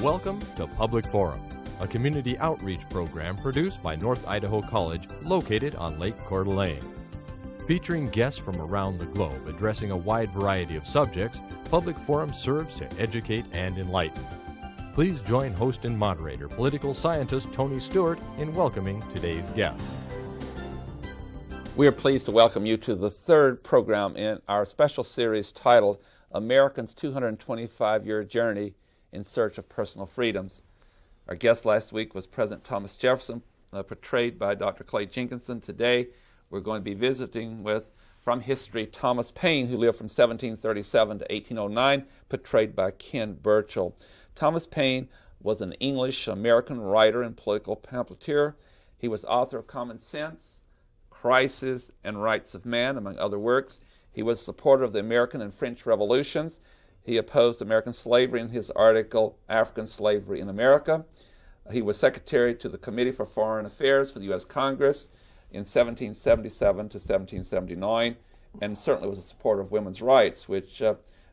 Welcome to Public Forum, a community outreach program produced by North Idaho College located on Lake Coeur d'Alene. Featuring guests from around the globe addressing a wide variety of subjects, Public Forum serves to educate and enlighten. Please join host and moderator, political scientist Tony Stewart, in welcoming today's guests. We are pleased to welcome you to the third program in our special series titled Americans' 225-Year Journey in Search of Personal Freedoms. Our guest last week was President Thomas Jefferson, portrayed by Dr. Clay Jenkinson. Today, we're going to be visiting with, from history, Thomas Paine, who lived from 1737 to 1809, portrayed by Ken Burchell. Thomas Paine was an English-American writer and political pamphleteer. He was author of Common Sense, Crisis, and Rights of Man, among other works. He was a supporter of the American and French revolutions. He opposed American slavery in his article, African Slavery in America. He was secretary to the Committee for Foreign Affairs for the U.S. Congress in 1777 to 1779, and certainly was a supporter of women's rights, which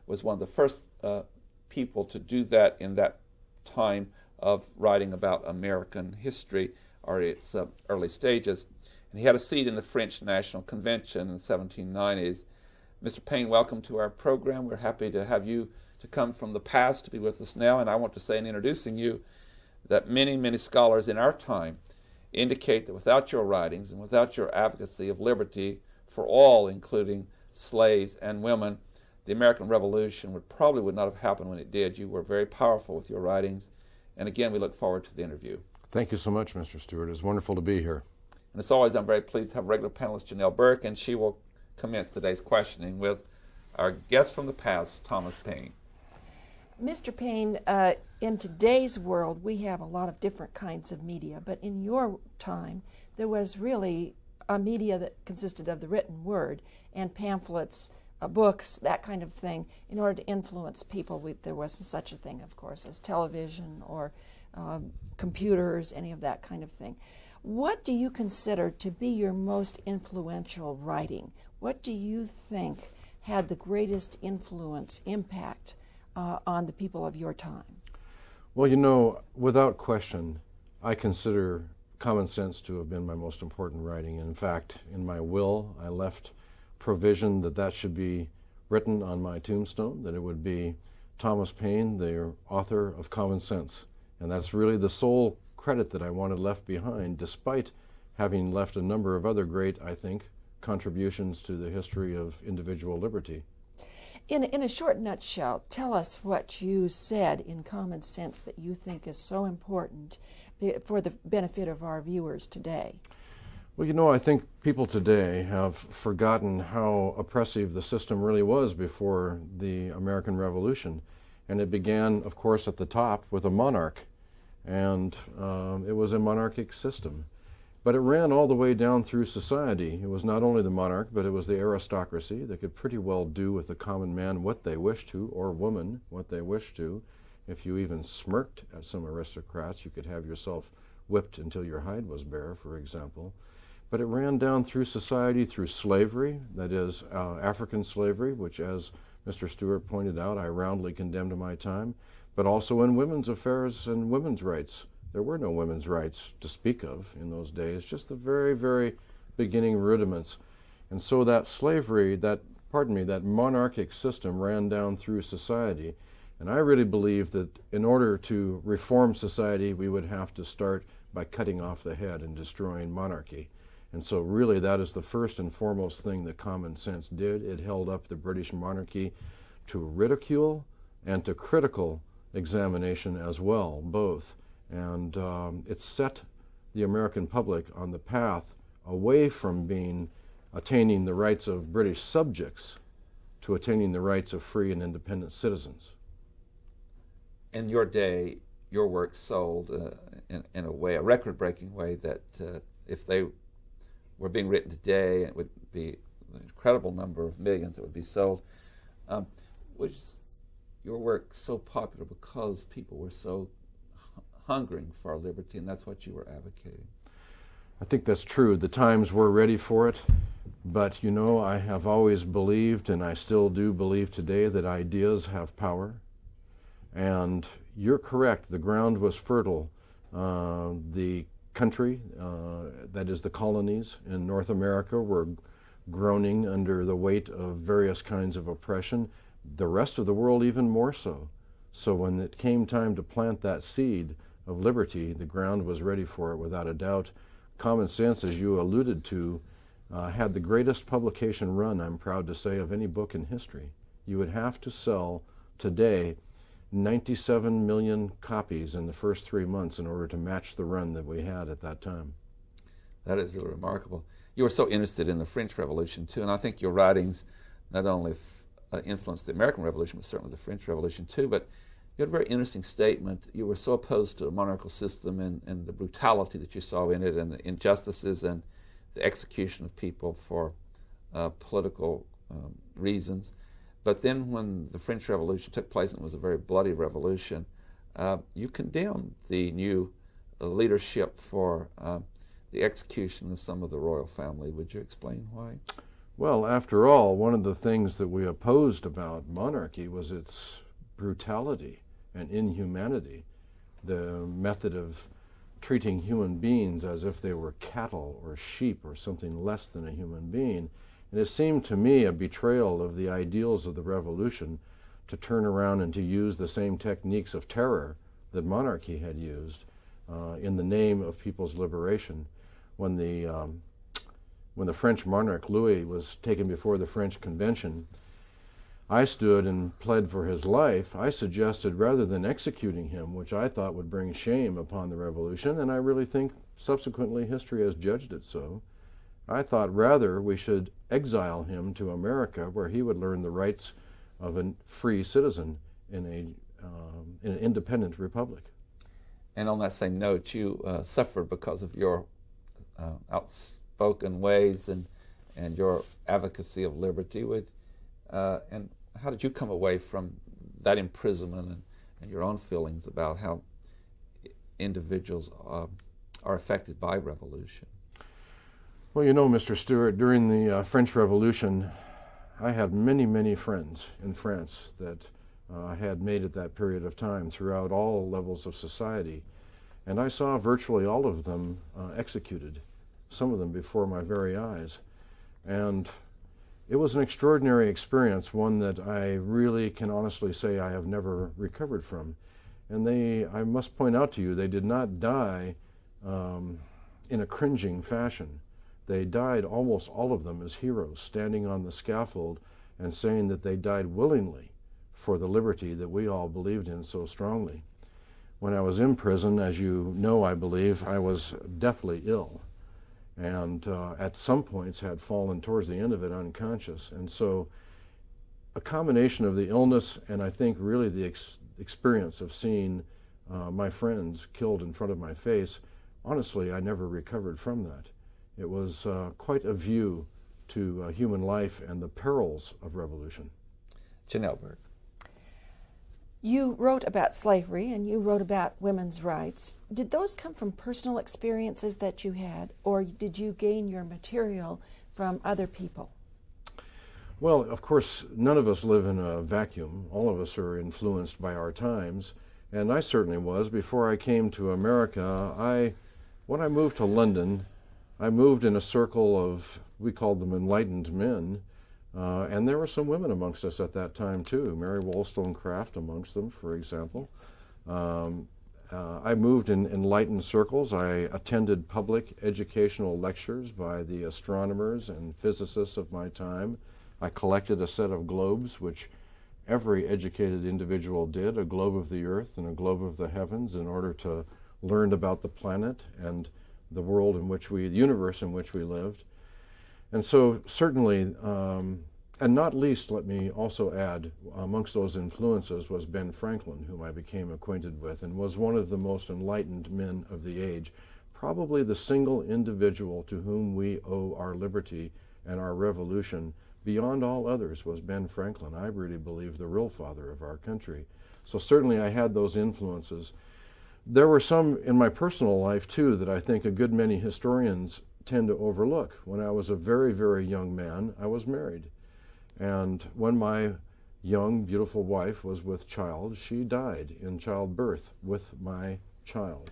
was one of the first people to do that in that time of writing about American history, or its early stages. And he had a seat in the French National Convention in the 1790s. Mr. Paine, welcome to our program. We're happy to have you to come from the past to be with us now. And I want to say in introducing you that many, many scholars in our time indicate that without your writings and without your advocacy of liberty for all, including slaves and women, the American Revolution would not have happened when it did. You were very powerful with your writings. And again, we look forward to the interview. Thank you so much, Mr. Stewart. It's wonderful to be here. And as always, I'm very pleased to have regular panelist Janelle Burke, and she will commence today's questioning with our guest from the past, Thomas Paine. Mr. Paine, in today's world, we have a lot of different kinds of media, but in your time, there was really a media that consisted of the written word and pamphlets, books, that kind of thing, in order to influence people. There wasn't such a thing, of course, as television or computers, any of that kind of thing. What do you consider to be your most influential writing? What do you think had the greatest impact on the people of your time? Well, you know, without question, I consider Common Sense to have been my most important writing. In fact, in my will, I left provision that should be written on my tombstone, that it would be Thomas Paine, the author of Common Sense. And that's really the sole credit that I wanted left behind, despite having left a number of other great, I think, contributions to the history of individual liberty. In a short nutshell, tell us what you said in Common Sense that you think is so important for the benefit of our viewers today. Well, you know, I think people today have forgotten how oppressive the system really was before the American Revolution. And it began, of course, at the top with a monarch. And it was a monarchic system. But it ran all the way down through society. It was not only the monarch, but it was the aristocracy that could pretty well do with the common man what they wished to, or woman what they wished to. If you even smirked at some aristocrats, you could have yourself whipped until your hide was bare, for example. But it ran down through society through slavery, that is, African slavery, which, as Mr. Stewart pointed out, I roundly condemned in my time, but also in women's affairs and women's rights. There were no women's rights to speak of in those days, just the very, very beginning rudiments. And so that slavery, that monarchic system ran down through society. And I really believe that in order to reform society, we would have to start by cutting off the head and destroying monarchy. And so really that is the first and foremost thing that Common Sense did. It held up the British monarchy to ridicule and to critical examination as well, both. And it set the American public on the path away from attaining the rights of British subjects to attaining the rights of free and independent citizens. In your day, your work sold in a way, a record-breaking way, that if they were being written today, it would be an incredible number of millions that would be sold. Was your work so popular because people were so hungering for liberty, and that's what you were advocating? I think that's true. The times were ready for it, but you know, I have always believed, and I still do believe today, that ideas have power. And you're correct, the ground was fertile. The country, that is the colonies in North America, were groaning under the weight of various kinds of oppression. The rest of the world even more so. So when it came time to plant that seed of liberty, the ground was ready for it without a doubt. Common Sense, as you alluded to, had the greatest publication run, I'm proud to say, of any book in history. You would have to sell today 97 million copies in the first 3 months in order to match the run that we had at that time. That is really remarkable. You were so interested in the French Revolution, too, and I think your writings not only influenced the American Revolution, but certainly the French Revolution, too. But you had a very interesting statement. You were so opposed to a monarchical system and the brutality that you saw in it and the injustices and the execution of people for political reasons. But then when the French Revolution took place, and it was a very bloody revolution, you condemned the new leadership for the execution of some of the royal family. Would you explain why? Well, after all, one of the things that we opposed about monarchy was its brutality and inhumanity, the method of treating human beings as if they were cattle or sheep or something less than a human being. And it seemed to me a betrayal of the ideals of the revolution to turn around and to use the same techniques of terror that monarchy had used in the name of people's liberation. When the French monarch Louis was taken before the French Convention, I stood and pled for his life. I suggested, rather than executing him, which I thought would bring shame upon the revolution, and I really think subsequently history has judged it so, I thought rather we should exile him to America, where he would learn the rights of a free citizen in an independent republic. And on that same note, you suffered because of your outspoken ways and your advocacy of liberty. And how did you come away from that imprisonment and your own feelings about how individuals are affected by revolution? Well, you know, Mr. Stewart, during the French Revolution, I had many, many friends in France that I had made at that period of time throughout all levels of society. And I saw virtually all of them executed, some of them before my very eyes. And it was an extraordinary experience, one that I really can honestly say I have never recovered from. And I must point out to you, they did not die in a cringing fashion. They died, almost all of them, as heroes, standing on the scaffold and saying that they died willingly for the liberty that we all believed in so strongly. When I was in prison, as you know, I believe, I was deathly ill, and at some points had fallen towards the end of it unconscious. And so a combination of the illness and I think really the experience of seeing my friends killed in front of my face, honestly, I never recovered from that. It was quite a view to human life and the perils of revolution. Janelle Burke. You wrote about slavery and you wrote about women's rights. Did those come from personal experiences that you had, or did you gain your material from other people? Well, of course, none of us live in a vacuum. All of us are influenced by our times, and I certainly was. Before I came to America, when I moved to London, I moved in a circle of, we called them enlightened men, and there were some women amongst us at that time too. Mary Wollstonecraft amongst them, for example. I moved in enlightened circles. I attended public educational lectures by the astronomers and physicists of my time. I collected a set of globes, which every educated individual did, a globe of the earth and a globe of the heavens, in order to learn about the planet and the world in which the universe in which we lived. And so certainly, and not least, let me also add, amongst those influences was Ben Franklin, whom I became acquainted with, and was one of the most enlightened men of the age, probably the single individual to whom we owe our liberty and our revolution. Beyond all others was Ben Franklin. I really believe the real father of our country. So certainly I had those influences. There were some in my personal life, too, that I think a good many historians tend to overlook. When I was a very, very young man, I was married. And when my young, beautiful wife was with child. She died in childbirth with my child.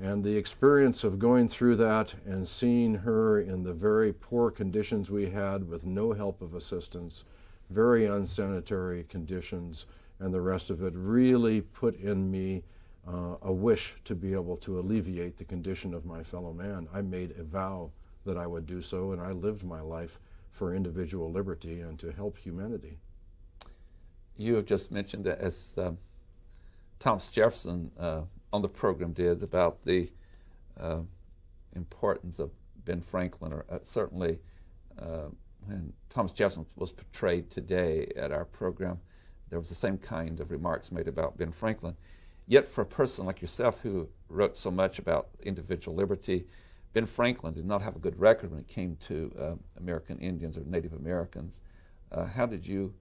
And the experience of going through that and seeing her in the very poor conditions we had with no help of assistance, very unsanitary conditions, and the rest of it really put in me a wish to be able to alleviate the condition of my fellow man. I made a vow that I would do so, and I lived my life for individual liberty and to help humanity. You have just mentioned, as Thomas Jefferson on the program did, about the importance of Ben Franklin, or certainly when Thomas Jefferson was portrayed today at our program, there was the same kind of remarks made about Ben Franklin. Yet for a person like yourself who wrote so much about individual liberty, Ben Franklin did not have a good record when it came to American Indians or Native Americans. How did you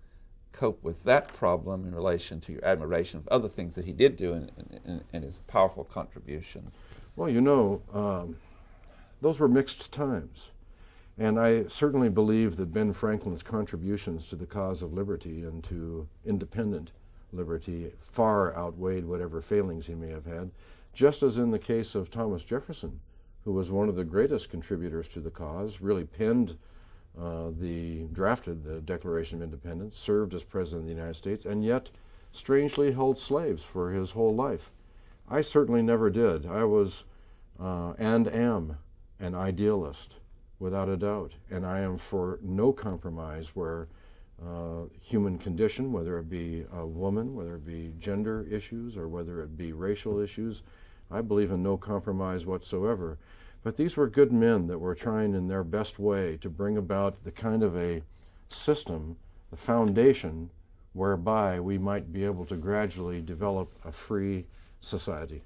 cope with that problem in relation to your admiration of other things that he did do in his powerful contributions? Well, you know, those were mixed times. And I certainly believe that Ben Franklin's contributions to the cause of liberty and to independent liberty far outweighed whatever failings he may have had, just as in the case of Thomas Jefferson, who was one of the greatest contributors to the cause, really drafted the Declaration of Independence, served as President of the United States, and yet strangely held slaves for his whole life. I certainly never did. I was and am an idealist, without a doubt, and I am for no compromise where human condition, whether it be a woman, whether it be gender issues, or whether it be racial issues, I believe in no compromise whatsoever. But these were good men that were trying in their best way to bring about the kind of a system, the foundation, whereby we might be able to gradually develop a free society.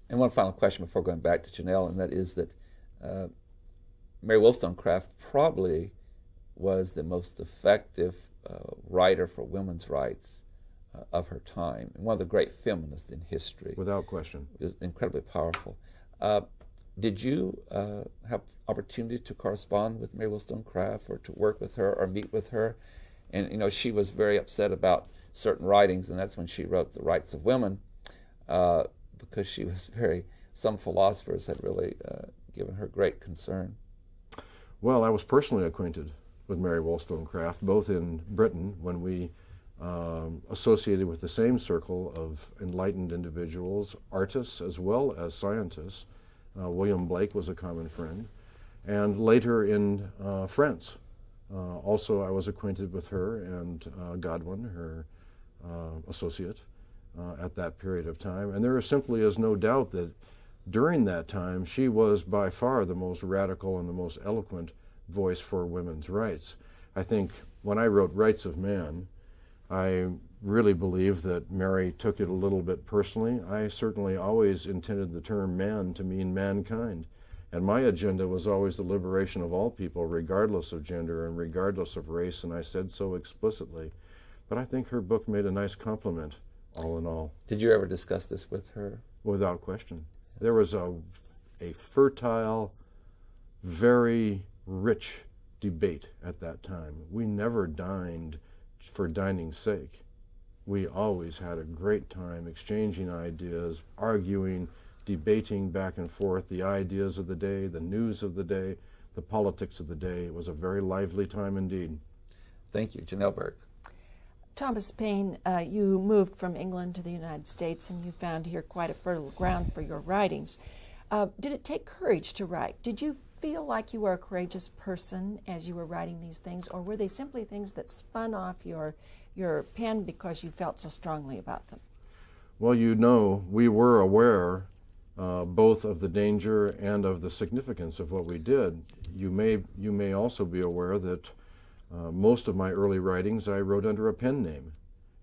And one final question before going back to Janelle, and that is that Mary Wollstonecraft probably was the most effective writer for women's rights of her time, and one of the great feminists in history. Without question. It was incredibly powerful. Did you have opportunity to correspond with Mary Wollstonecraft or to work with her or meet with her? And you know, she was very upset about certain writings, and that's when she wrote The Rights of Women, because she was some philosophers had really given her great concern. Well, I was personally acquainted with Mary Wollstonecraft, both in Britain, when we associated with the same circle of enlightened individuals, artists as well as scientists. William Blake was a common friend. And later in France, also I was acquainted with her and Godwin, her associate, at that period of time. And there simply is no doubt that during that time, she was by far the most radical and the most eloquent voice for women's rights. I think when I wrote Rights of Man, I really believe that Mary took it a little bit personally. I certainly always intended the term man to mean mankind. And my agenda was always the liberation of all people, regardless of gender and regardless of race, and I said so explicitly. But I think her book made a nice compliment, all in all. Did you ever discuss this with her? Without question. There was a fertile, very rich debate at that time. We never dined for dining's sake. We always had a great time exchanging ideas, arguing, debating back and forth the ideas of the day, the news of the day, the politics of the day. It was a very lively time indeed. Thank you. Janelle Burke. Thomas Paine, you moved from England to the United States, and you found here quite a fertile ground for your writings. Did it take courage to write? Did you feel like you were a courageous person as you were writing these things, or were they simply things that spun off your pen because you felt so strongly about them? Well, you know, we were aware both of the danger and of the significance of what we did. You may also be aware that most of my early writings I wrote under a pen name,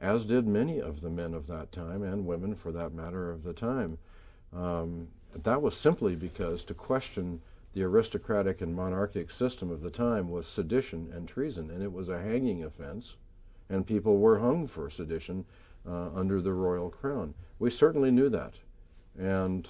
as did many of the men of that time, and women for that matter of the time. That was simply because to question the aristocratic and monarchic system of the time was sedition and treason, and it was a hanging offense, and people were hung for sedition under the royal crown. We certainly knew that. And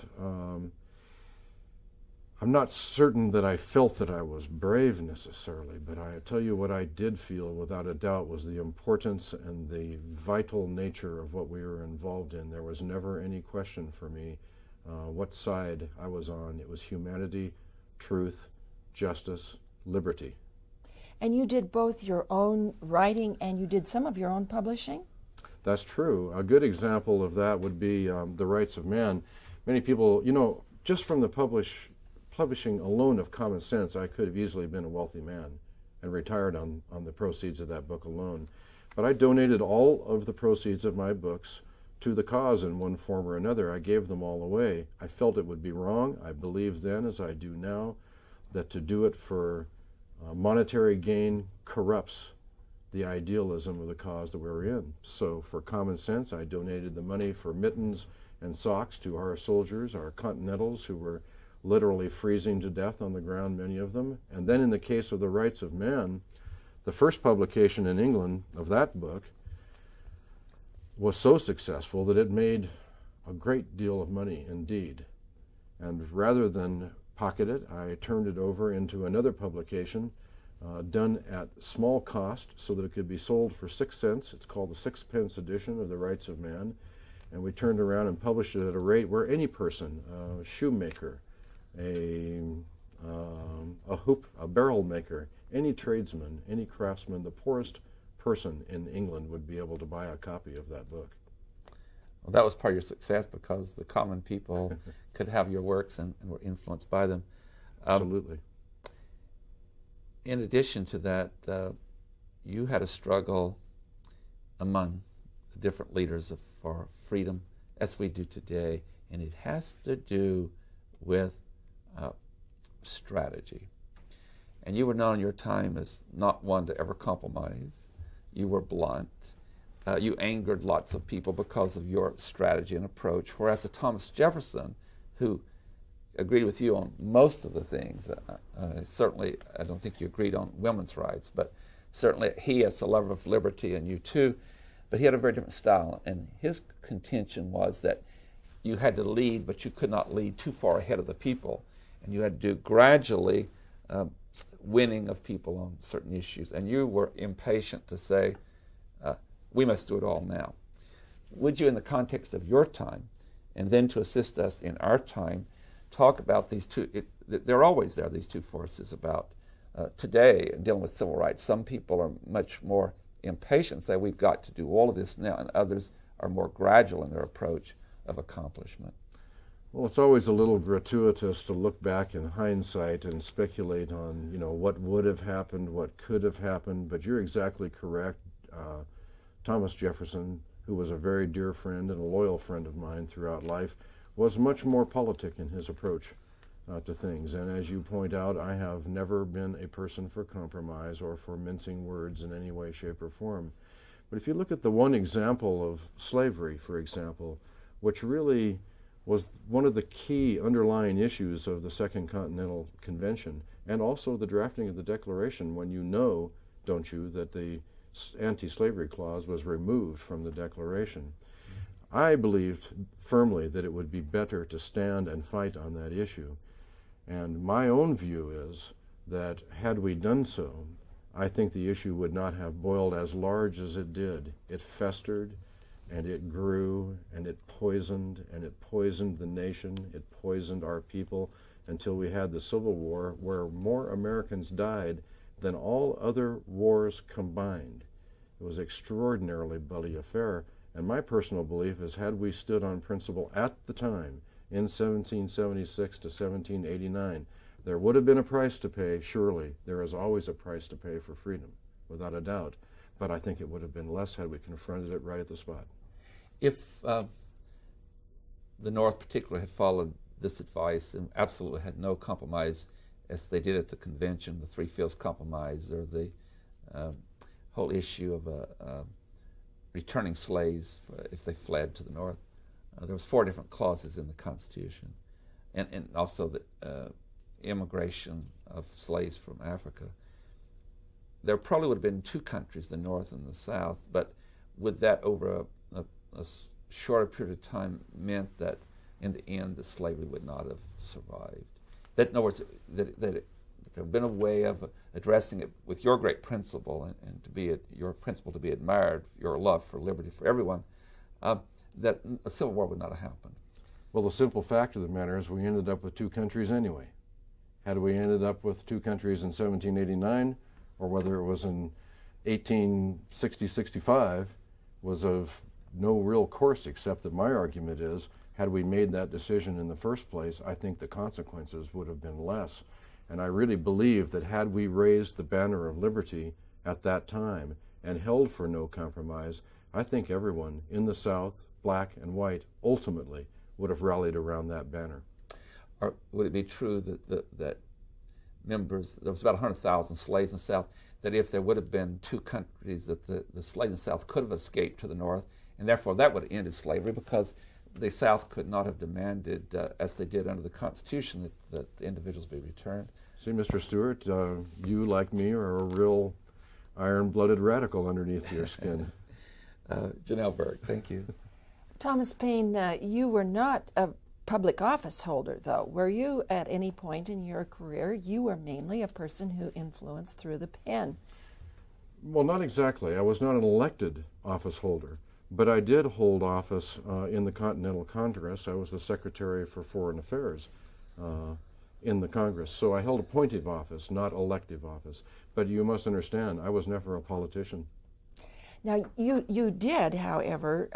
I'm not certain that I felt that I was brave necessarily, but I tell you what I did feel without a doubt was the importance and the vital nature of what we were involved in. There was never any question for me what side I was on. It was humanity, truth, justice, liberty. And you did both your own writing and you did some of your own publishing? That's true. A good example of that would be The Rights of Man. Many people, just from the publishing alone of Common Sense, I could have easily been a wealthy man and retired on the proceeds of that book alone. But I donated all of the proceeds of my books to the cause in one form or another. I gave them all away. I felt it would be wrong. I believed then, as I do now, that to do it for monetary gain corrupts the idealism of the cause that we were in. So for Common Sense, I donated the money for mittens and socks to our soldiers, our Continentals, who were literally freezing to death on the ground, many of them. And then in the case of The Rights of Man, the first publication in England of that book was so successful that it made a great deal of money indeed. And rather than pocket it, I turned it over into another publication done at small cost so that it could be sold for 6 cents. It's called the 6-pence edition of The Rights of Man. And we turned around and published it at a rate where any person, a shoemaker, a barrel maker, any tradesman, any craftsman, the poorest person in England would be able to buy a copy of that book. Well, that was part of your success because the common people could have your works and were influenced by them. Absolutely. In addition to that, you had a struggle among the different leaders for freedom, as we do today, and it has to do with strategy. And you were known in your time as not one to ever compromise. You were blunt. You angered lots of people because of your strategy and approach, whereas Thomas Jefferson, who agreed with you on most of the things, certainly I don't think you agreed on women's rights, but certainly he is a lover of liberty, and you too, but he had a very different style, and his contention was that you had to lead, but you could not lead too far ahead of the people, and you had to do gradually winning of people on certain issues, and you were impatient to say, we must do it all now. Would you, in the context of your time, and then to assist us in our time, talk about these two, they're always there, these two forces about today, dealing with civil rights. Some people are much more impatient, say we've got to do all of this now, and others are more gradual in their approach of accomplishment. Well, it's always a little gratuitous to look back in hindsight and speculate on, what would have happened, what could have happened, but you're exactly correct. Thomas Jefferson, who was a very dear friend and a loyal friend of mine throughout life, was much more politic in his approach to things. And as you point out, I have never been a person for compromise or for mincing words in any way, shape, or form. But if you look at the one example of slavery, for example, which really was one of the key underlying issues of the Second Continental Convention, and also the drafting of the Declaration, when you know, don't you, that the anti-slavery clause was removed from the Declaration. I believed firmly that it would be better to stand and fight on that issue. And my own view is that had we done so, I think the issue would not have boiled as large as it did. It festered, and it grew, and it poisoned the nation, it poisoned our people, until we had the Civil War, where more Americans died than all other wars combined. It was an extraordinarily bloody affair, and my personal belief is had we stood on principle at the time, in 1776 to 1789, there would have been a price to pay, surely. There is always a price to pay for freedom, without a doubt. But I think it would have been less had we confronted it right at the spot. If the North particularly had followed this advice and absolutely had no compromise, as they did at the convention, the Three Fields Compromise, or the whole issue of returning slaves if they fled to the North, there was 4 different clauses in the Constitution, and also the immigration of slaves from Africa. There probably would have been 2 countries, the North and the South, but would that over a shorter period of time meant that in the end the slavery would not have survived? That, in other words, that there had been a way of addressing it with your great principle and to be your principle to be admired, your love for liberty for everyone, that a civil war would not have happened. Well, the simple fact of the matter is we ended up with two countries anyway. Had we ended up with two countries in 1789, or whether it was in 1860-65, was of no real course, except that my argument is, had we made that decision in the first place, I think the consequences would have been less. And I really believe that had we raised the banner of liberty at that time and held for no compromise, I think everyone in the South, black and white, ultimately would have rallied around that banner. Or would it be true that members, there was about 100,000 slaves in the South, that if there would have been two countries, that the slaves in the South could have escaped to the North, and therefore that would have ended slavery, because the South could not have demanded, as they did under the Constitution, that the individuals be returned? See, Mr. Stewart, you, like me, are a real iron-blooded radical underneath your skin. Janelle Berg, thank you. Thomas Paine, you were not a public office holder, though. Were you at any point in your career? You were mainly a person who influenced through the pen. Well, not exactly. I was not an elected office holder, but I did hold office in the Continental Congress. I was the Secretary for Foreign Affairs in the Congress. So I held appointive office, not elective office. But you must understand, I was never a politician. Now, you did, however,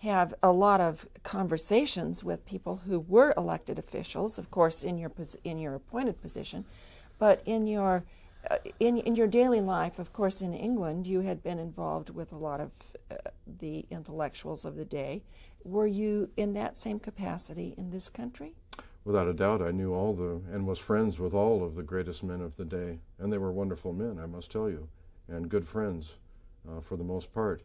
have a lot of conversations with people who were elected officials, of course, in your appointed position, but in your daily life, of course, in England, you had been involved with a lot of the intellectuals of the day. Were you in that same capacity in this country? Without a doubt, I knew and was friends with all of the greatest men of the day, and they were wonderful men, I must tell you, and good friends. For the most part.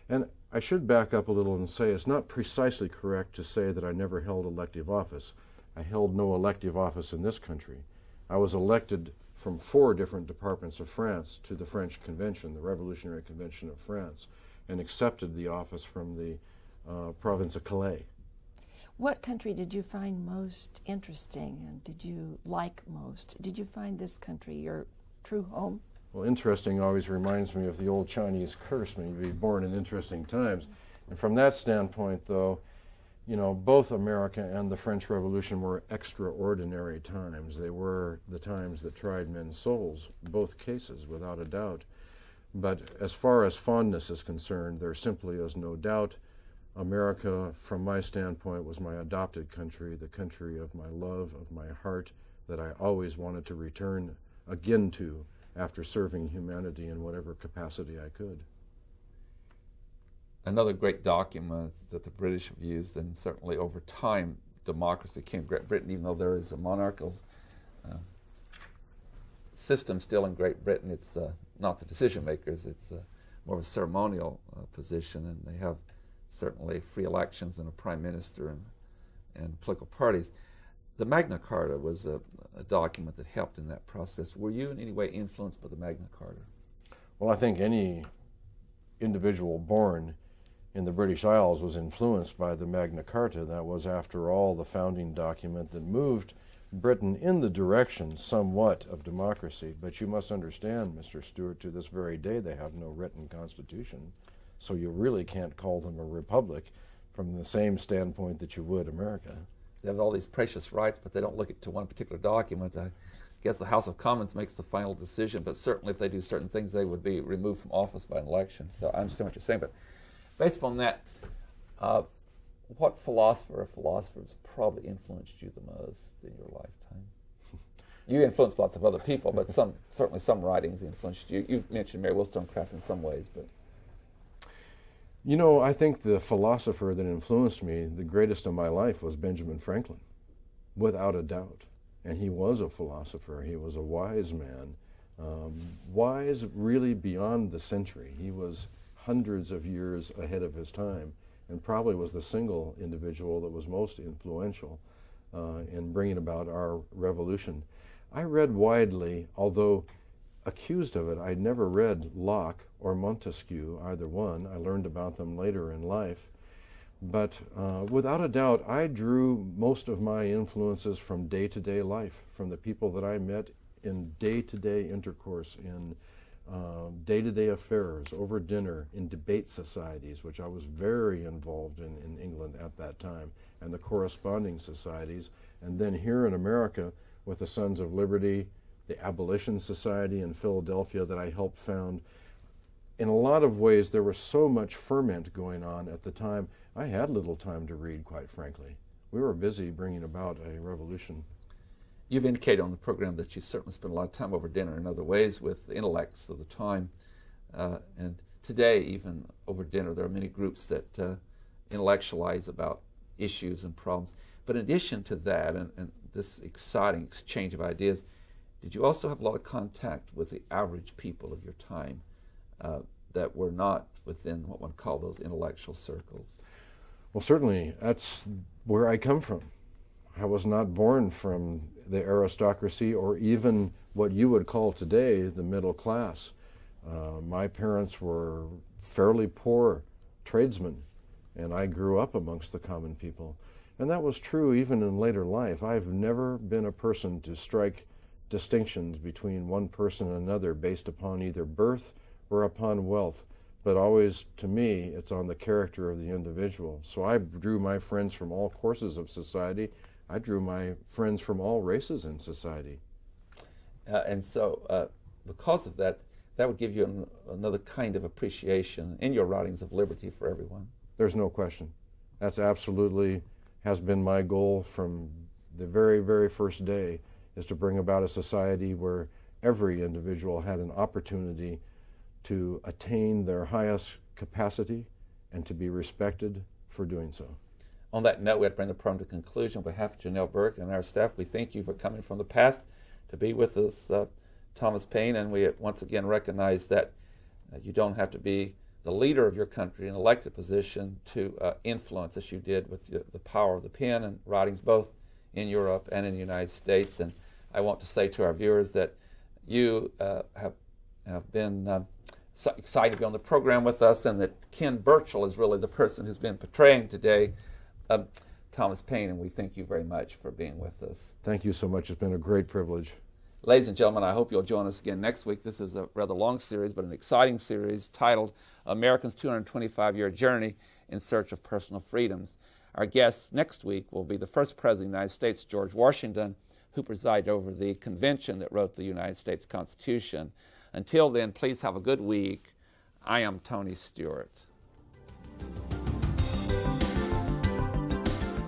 And I should back up a little and say it's not precisely correct to say that I never held elective office. I held no elective office in this country. I was elected from 4 different departments of France to the French Convention, the Revolutionary Convention of France, and accepted the office from the province of Calais. What country did you find most interesting and did you like most? Did you find this country your true home? Well, interesting always reminds me of the old Chinese curse, may you be born in interesting times. And from that standpoint, though, you know, both America and the French Revolution were extraordinary times. They were the times that tried men's souls, both cases, without a doubt. But as far as fondness is concerned, there simply is no doubt. America, from my standpoint, was my adopted country, the country of my love, of my heart, that I always wanted to return again to, after serving humanity in whatever capacity I could. Another great document that the British have used, and certainly over time, democracy came to Great Britain, even though there is a monarchical system still in Great Britain. It's not the decision makers, it's more of a ceremonial position, and they have certainly free elections and a prime minister and political parties. The Magna Carta was a document that helped in that process. Were you in any way influenced by the Magna Carta? Well, I think any individual born in the British Isles was influenced by the Magna Carta. That was, after all, the founding document that moved Britain in the direction somewhat of democracy. But you must understand, Mr. Stewart, to this very day they have no written constitution, so you really can't call them a republic from the same standpoint that you would America. They have all these precious rights, but they don't look to one particular document. I guess the House of Commons makes the final decision, but certainly if they do certain things, they would be removed from office by an election. So I understand what you're saying, but based upon that, what philosopher or philosophers probably influenced you the most in your lifetime? You influenced lots of other people, but certainly some writings influenced you. You've mentioned Mary Wollstonecraft in some ways, but... You know, I think the philosopher that influenced me the greatest of my life was Benjamin Franklin, without a doubt. And he was a philosopher. He was a wise man, wise really beyond the century. He was hundreds of years ahead of his time, and probably was the single individual that was most influential in bringing about our revolution. I read widely, although accused of it. I never read Locke or Montesquieu, either one. I learned about them later in life. But without a doubt, I drew most of my influences from day-to-day life, from the people that I met in day-to-day intercourse, in day-to-day affairs, over dinner, in debate societies, which I was very involved in England at that time, and the corresponding societies, and then here in America with the Sons of Liberty, the Abolition Society in Philadelphia that I helped found. In a lot of ways, there was so much ferment going on at the time, I had little time to read, quite frankly. We were busy bringing about a revolution. You've indicated on the program that you certainly spent a lot of time over dinner in other ways with the intellects of the time. And today, even over dinner, there are many groups that intellectualize about issues and problems. But in addition to that, and this exciting exchange of ideas, did you also have a lot of contact with the average people of your time that were not within what one call those intellectual circles? Well, certainly, that's where I come from. I was not born from the aristocracy or even what you would call today the middle class. My parents were fairly poor tradesmen, and I grew up amongst the common people. And that was true even in later life. I've never been a person to strike distinctions between one person and another based upon either birth or upon wealth. But always, to me, it's on the character of the individual. So I drew my friends from all courses of society. I drew my friends from all races in society. And so because of that, that would give you another kind of appreciation in your writings of liberty for everyone. There's no question. That's absolutely has been my goal from the very, very first day, is to bring about a society where every individual had an opportunity to attain their highest capacity and to be respected for doing so. On that note, we have to bring the program to conclusion. On behalf of Janelle Burke and our staff, we thank you for coming from the past to be with us, Thomas Paine, and we once again recognize that you don't have to be the leader of your country in an elected position to influence, as you did with the power of the pen and writings both in Europe and in the United States. And I want to say to our viewers that you have been so excited to be on the program with us, and that Ken Burchell is really the person who's been portraying today Thomas Paine, and we thank you very much for being with us. Thank you so much. It's been a great privilege. Ladies and gentlemen, I hope you'll join us again next week. This is a rather long series, but an exciting series titled Americans' 225-Year Journey in Search of Personal Freedoms. Our guest next week will be the first President of the United States, George Washington, who presided over the convention that wrote the United States Constitution. Until then, please have a good week. I am Tony Stewart.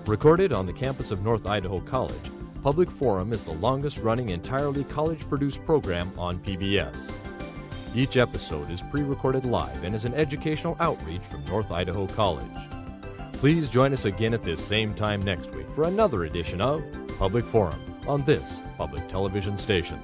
Recorded on the campus of North Idaho College, Public Forum is the longest-running entirely college-produced program on PBS. Each episode is pre-recorded live and is an educational outreach from North Idaho College. Please join us again at this same time next week for another edition of Public Forum on this public television station.